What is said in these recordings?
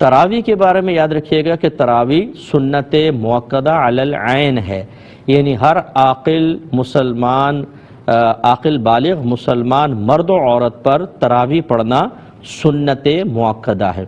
تراویح کے بارے میں یاد رکھیے گا کہ تراویح سنت مؤکدہ علی العین ہے، یعنی ہر عاقل مسلمان عاقل بالغ مسلمان مرد و عورت پر تراویح پڑھنا سنت مؤکدہ ہے،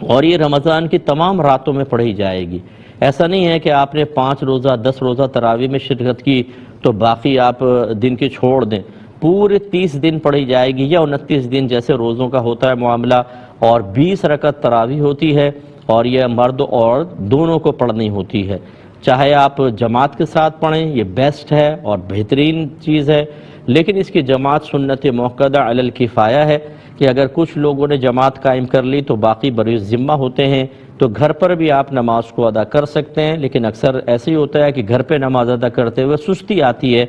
اور یہ رمضان کی تمام راتوں میں پڑھی جائے گی۔ ایسا نہیں ہے کہ آپ نے 5 روزہ 10 روزہ تراویح میں شرکت کی تو باقی آپ دن کے چھوڑ دیں، پورے 30 دن پڑھی جائے گی یا 29 دن جیسے روزوں کا ہوتا ہے معاملہ، اور 20 رکعت تراویح ہوتی ہے، اور یہ مرد اور دونوں کو پڑھنی ہوتی ہے۔ چاہے آپ جماعت کے ساتھ پڑھیں، یہ بیسٹ ہے اور بہترین چیز ہے، لیکن اس کی جماعت سنت مؤکدہ علی الکفایہ ہے کہ اگر کچھ لوگوں نے جماعت قائم کر لی تو باقی بری ذمہ ہوتے ہیں، تو گھر پر بھی آپ نماز کو ادا کر سکتے ہیں، لیکن اکثر ایسے ہی ہوتا ہے کہ گھر پہ نماز ادا کرتے ہوئے سستی آتی ہے،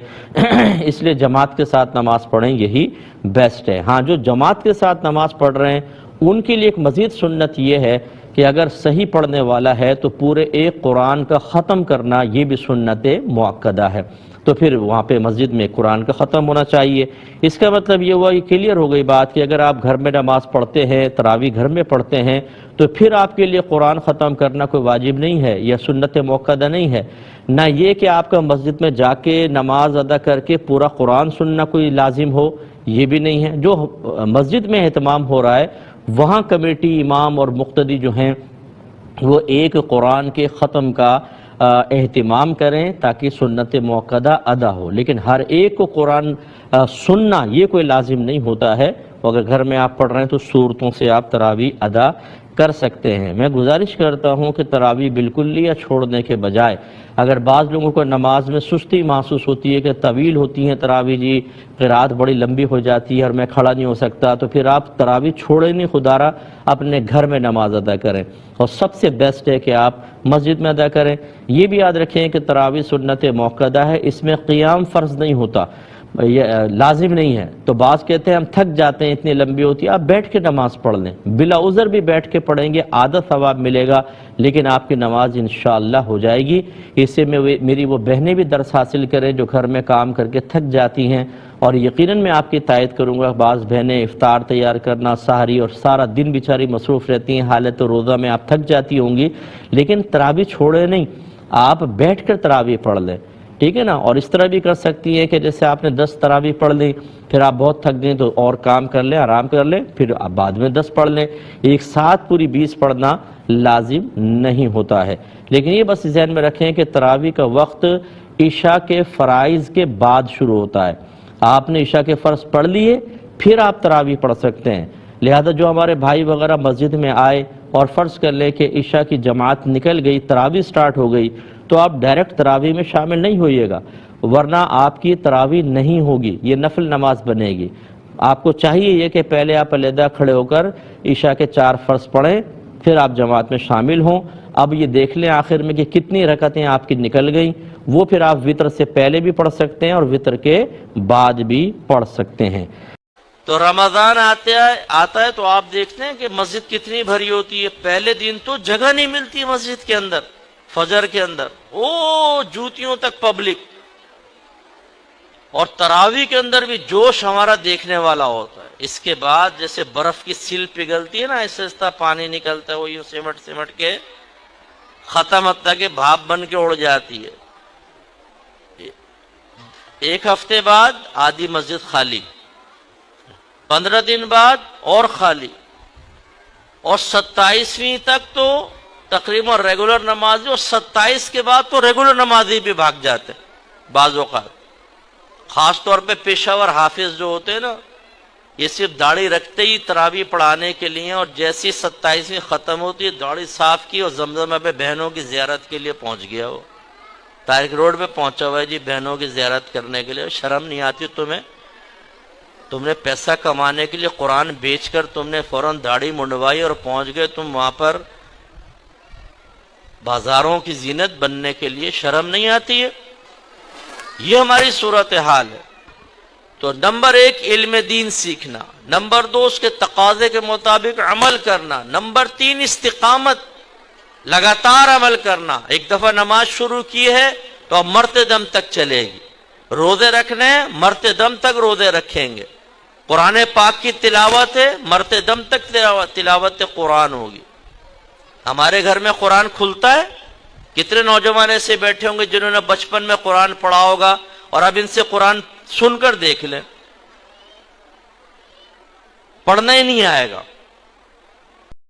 اس لیے جماعت کے ساتھ نماز پڑھیں، یہی بیسٹ ہے۔ ہاں، جو جماعت کے ساتھ نماز پڑھ رہے ہیں ان کے لیے ایک مزید سنت یہ ہے کہ اگر صحیح پڑھنے والا ہے تو پورے ایک قرآن کا ختم کرنا یہ بھی سنت مؤکدہ ہے، تو پھر وہاں پہ مسجد میں قرآن کا ختم ہونا چاہیے۔ اس کا مطلب یہ ہوا، یہ کلیئر ہو گئی بات کہ اگر آپ گھر میں نماز پڑھتے ہیں، تراویح گھر میں پڑھتے ہیں، تو پھر آپ کے لیے قرآن ختم کرنا کوئی واجب نہیں ہے، یہ سنت مؤکدہ نہیں ہے۔ نہ یہ کہ آپ کا مسجد میں جا کے نماز ادا کر کے پورا قرآن سننا کوئی لازم ہو، یہ بھی نہیں ہے۔ جو مسجد میں اہتمام ہو رہا ہے وہاں کمیٹی امام اور مقتدی جو ہیں وہ ایک قرآن کے ختم کا اہتمام کریں تاکہ سنت مؤکدہ ادا ہو، لیکن ہر ایک کو قرآن سننا یہ کوئی لازم نہیں ہوتا ہے۔ اگر گھر میں آپ پڑھ رہے ہیں تو سورتوں سے آپ تراویح ادا کر سکتے ہیں۔ میں گزارش کرتا ہوں کہ تراویح بالکل یا چھوڑنے کے بجائے، اگر بعض لوگوں کو نماز میں سستی محسوس ہوتی ہے کہ طویل ہوتی ہیں تراویح، جی قرات بڑی لمبی ہو جاتی ہے اور میں کھڑا نہیں ہو سکتا، تو پھر آپ تراویح چھوڑیں نہیں، خدا را اپنے گھر میں نماز ادا کریں، اور سب سے بیسٹ ہے کہ آپ مسجد میں ادا کریں۔ یہ بھی یاد رکھیں کہ تراویح سنت مؤکدہ ہے، اس میں قیام فرض نہیں ہوتا، یہ لازم نہیں ہے۔ تو بعض کہتے ہیں ہم تھک جاتے ہیں، اتنی لمبی ہوتی ہے، آپ بیٹھ کے نماز پڑھ لیں، بلا عذر بھی بیٹھ کے پڑھیں گے، آدھا ثواب ملے گا، لیکن آپ کی نماز انشاءاللہ ہو جائے گی۔ اس سے میری وہ بہنیں بھی درس حاصل کریں جو گھر میں کام کر کے تھک جاتی ہیں، اور یقیناً میں آپ کی تائید کروں گا، بعض بہنیں افطار تیار کرنا، سحری، اور سارا دن بیچاری مصروف رہتی ہیں، حالت روزہ میں آپ تھک جاتی ہوں گی، لیکن تراویح چھوڑے نہیں، آپ بیٹھ کر تراویح پڑھ لیں، ٹھیک ہے نا۔ اور اس طرح بھی کر سکتی ہیں کہ جیسے آپ نے 10 تراویح پڑھ لی، پھر آپ بہت تھک گئیں تو اور کام کر لیں، آرام کر لیں، پھر آپ بعد میں 10 پڑھ لیں، ایک ساتھ پوری 20 پڑھنا لازم نہیں ہوتا ہے۔ لیکن یہ بس ذہن میں رکھیں کہ تراویح کا وقت عشاء کے فرائض کے بعد شروع ہوتا ہے۔ آپ نے عشاء کے فرض پڑھ لیے پھر آپ تراویح پڑھ سکتے ہیں، لہذا جو ہمارے بھائی وغیرہ مسجد میں آئے اور فرض کر لیں کہ عشاء کی جماعت نکل گئی، تراویح سٹارٹ ہو گئی، تو آپ ڈائریکٹ تراویح میں شامل نہیں ہوئیے گا، ورنہ آپ کی تراویح نہیں ہوگی، یہ نفل نماز بنے گی۔ آپ کو چاہیے یہ کہ پہلے آپ علیحدہ کھڑے ہو کر عشاء کے 4 فرض پڑھیں، پھر آپ جماعت میں شامل ہوں۔ اب یہ دیکھ لیں آخر میں کہ کتنی رکعتیں آپ کی نکل گئیں، وہ پھر آپ وطر سے پہلے بھی پڑھ سکتے ہیں اور وطر کے بعد بھی پڑھ سکتے ہیں۔ تو رمضان آتا ہے تو آپ دیکھتے ہیں کہ مسجد کتنی بھری ہوتی ہے۔ پہلے دن تو جگہ نہیں ملتی مسجد کے اندر، فجر کے اندر جوتیوں تک پبلک، اور تراویح کے اندر بھی جوش ہمارا دیکھنے والا ہوتا ہے۔ اس کے بعد جیسے برف کی سیل پگھلتی ہے نا، ایسے ایسا پانی نکلتا ہے، وہ یوں سمٹ سمٹ کے ختم ہوتا کہ بھاپ بن کے اڑ جاتی ہے۔ ایک ہفتے بعد آدھی مسجد خالی، 15 دن بعد اور خالی، اور 27ویں تک تو تقریباً ریگولر نمازی، اور 27 کے بعد تو ریگولر نمازی بھی بھاگ جاتے بعض اوقات۔ خاص طور پہ پیشہ ور حافظ جو ہوتے ہیں نا، یہ صرف داڑھی رکھتے ہی تراویح پڑھانے کے لیے، اور جیسی 27ویں ختم ہوتی ہے داڑھی صاف کی اور زمزمہ پہ بہنوں کی زیارت کے لیے پہنچ گیا، وہ طارق روڈ پہ پہنچا ہوا ہے جی بہنوں کی زیارت کرنے کے لیے۔ شرم نہیں آتی تمہیں؟ تم نے پیسہ کمانے کے لیے قرآن بیچ کر تم نے فوراً داڑھی منڈوائی اور پہنچ گئے تم وہاں پر بازاروں کی زینت بننے کے لیے، شرم نہیں آتی ہے؟ یہ ہماری صورتحال ہے۔ تو نمبر 1 علم دین سیکھنا، نمبر 2 اس کے تقاضے کے مطابق عمل کرنا، نمبر 3 استقامت، لگاتار عمل کرنا۔ ایک دفعہ نماز شروع کی ہے تو اب مرتے دم تک چلے گی، روزے رکھنے ہیں مرتے دم تک روزے رکھیں گے، قرآن پاک کی تلاوت ہے مرتے دم تک تلاوت قرآن ہوگی، ہمارے گھر میں قرآن کھلتا ہے؟ کتنے نوجوان ایسے بیٹھے ہوں گے جنہوں نے بچپن میں قرآن پڑھا ہوگا اور اب ان سے قرآن سن کر دیکھ لیں، پڑھنا ہی نہیں آئے گا۔